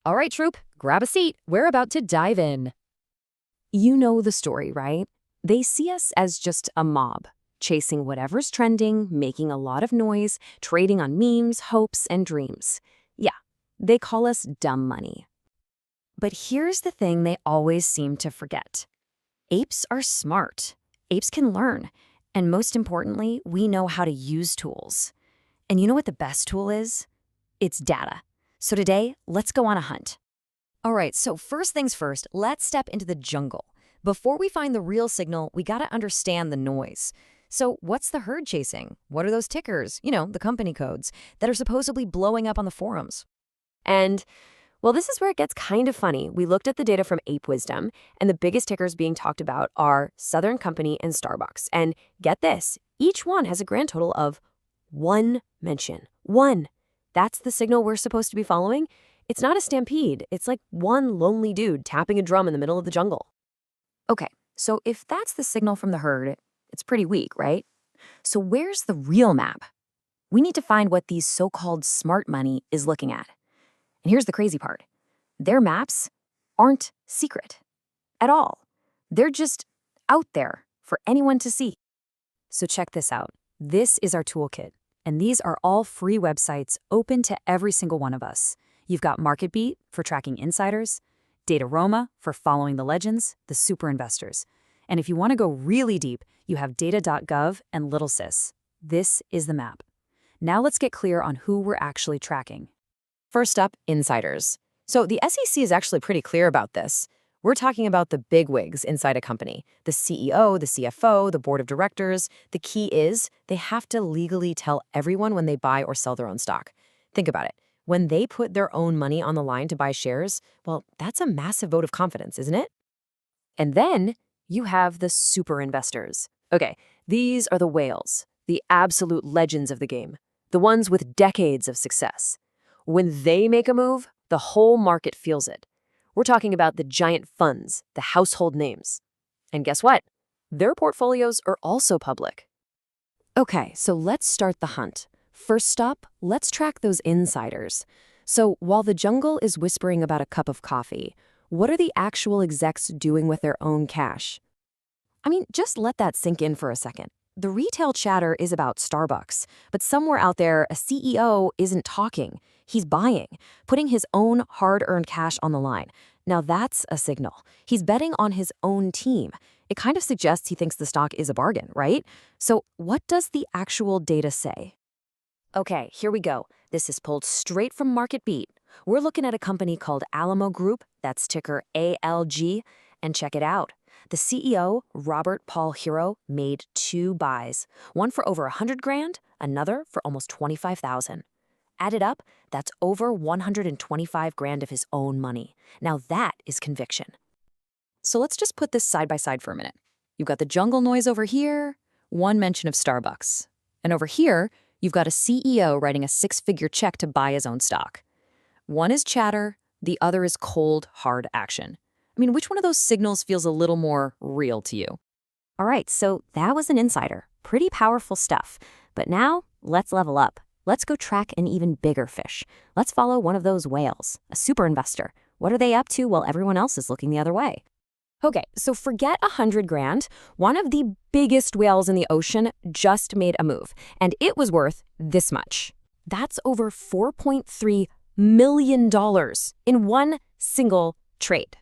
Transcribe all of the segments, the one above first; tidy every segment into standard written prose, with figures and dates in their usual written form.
All right, troop, grab a seat. We're about to dive in. You know the story, right? They see us as just a mob, chasing whatever's trending, making a lot of noise, trading on memes, hopes, and dreams. Yeah, they call us dumb money. But here's the thing they always seem to forget. Apes are smart. Apes can learn. And most importantly, we know how to use tools. And you know what the best tool is? It's data. So today, let's go on a hunt. All right, so first things first, let's step into the jungle. Before we find the real signal, we gotta understand the noise. So what's the herd chasing? What are those tickers, the company codes, that are supposedly blowing up on the forums? And, well, this is where it gets kind of funny. We looked at the data from Ape Wisdom, and the biggest tickers being talked about are Southern Company and Starbucks. And get this, each one has a grand total of one mention. One. That's the signal we're supposed to be following? It's not a stampede. It's like one lonely dude tapping a drum in the middle of the jungle. Okay, so if that's the signal from the herd, it's pretty weak, right? So where's the real map? We need to find what these so-called smart money is looking at. And here's the crazy part. Their maps aren't secret at all. They're just out there for anyone to see. So check this out. This is our toolkit. And these are all free websites open to every single one of us. You've got MarketBeat for tracking insiders, Dataroma for following the legends, the super investors. And if you want to go really deep, you have data.gov and LittleSys. This is the map. Now let's get clear on who we're actually tracking. First up, insiders. So the SEC is actually pretty clear about this. We're talking about the bigwigs inside a company, the CEO, the CFO, the board of directors. The key is they have to legally tell everyone when they buy or sell their own stock. Think about it. When they put their own money on the line to buy shares, well, that's a massive vote of confidence, isn't it? And then you have the super investors. Okay, these are the whales, the absolute legends of the game, the ones with decades of success. When they make a move, the whole market feels it. We're talking about the giant funds, the household names. And guess what? Their portfolios are also public. Okay, so let's start the hunt. First stop, let's track those insiders. So while the jungle is whispering about a cup of coffee, what are the actual execs doing with their own cash? I mean, just let that sink in for a second. The retail chatter is about Starbucks, but somewhere out there, a CEO isn't talking. He's buying, putting his own hard-earned cash on the line. Now that's a signal. He's betting on his own team. It kind of suggests he thinks the stock is a bargain, right? So what does the actual data say? Okay, here we go. This is pulled straight from MarketBeat. We're looking at a company called Alamo Group, that's ticker ALG, and check it out. The CEO, Robert Paul Hero, made two buys, one for over 100 grand, another for almost 25,000. Added up, that's over 125 grand of his own money. Now that is conviction. So let's just put this side by side for a minute. You've got the jungle noise over here, one mention of Starbucks. And over here, you've got a CEO writing a six-figure check to buy his own stock. One is chatter, the other is cold, hard action. I mean, which one of those signals feels a little more real to you? All right, so that was an insider. Pretty powerful stuff. But now, let's level up. Let's go track an even bigger fish. Let's follow one of those whales, a super investor. What are they up to while everyone else is looking the other way? Okay, so forget 100 grand. One of the biggest whales in the ocean just made a move, and it was worth this much. That's over $4.3 million in one single trade.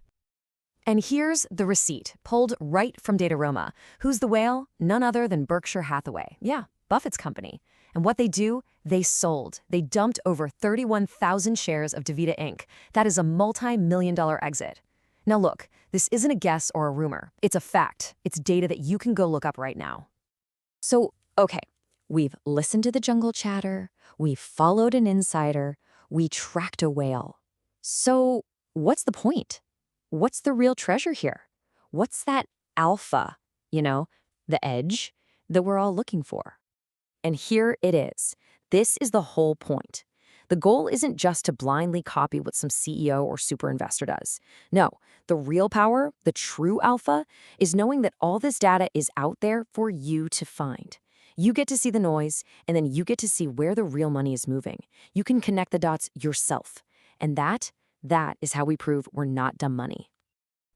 And here's the receipt, pulled right from Dataroma. Who's the whale? None other than Berkshire Hathaway. Yeah, Buffett's company. And what they do, they sold. They dumped over 31,000 shares of DaVita Inc. That is a multi-million-dollar exit. Now look, this isn't a guess or a rumor. It's a fact. It's data that you can go look up right now. So, okay, we've listened to the jungle chatter, we've followed an insider, we tracked a whale. So what's the point? What's the real treasure here? What's that alpha, the edge that we're all looking for? And here it is. This is the whole point. The goal isn't just to blindly copy what some CEO or super investor does. No, the real power, the true alpha, is knowing that all this data is out there for you to find. You get to see the noise, and then you get to see where the real money is moving. You can connect the dots yourself. And That is how we prove we're not dumb money.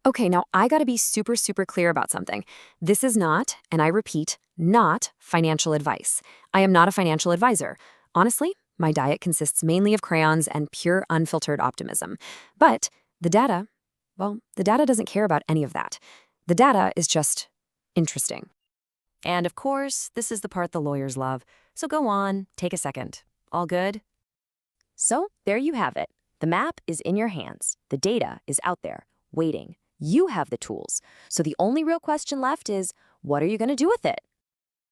Okay, now I gotta be super, super clear about something. This is not, and I repeat, not financial advice. I am not a financial advisor. Honestly, my diet consists mainly of crayons and pure unfiltered optimism. But the data, well, the data doesn't care about any of that. The data is just interesting. And of course, this is the part the lawyers love. So go on, take a second. All good? So there you have it. The map is in your hands. The data is out there, waiting. You have the tools. So the only real question left is, what are you going to do with it?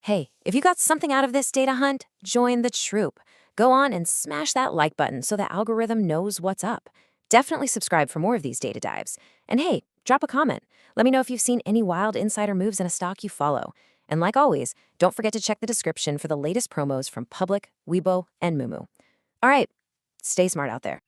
Hey, if you got something out of this data hunt, join the troop. Go on and smash that like button so the algorithm knows what's up. Definitely subscribe for more of these data dives. And hey, drop a comment. Let me know if you've seen any wild insider moves in a stock you follow. And like always, don't forget to check the description for the latest promos from Public, Weibo, and Moomoo. All right, stay smart out there.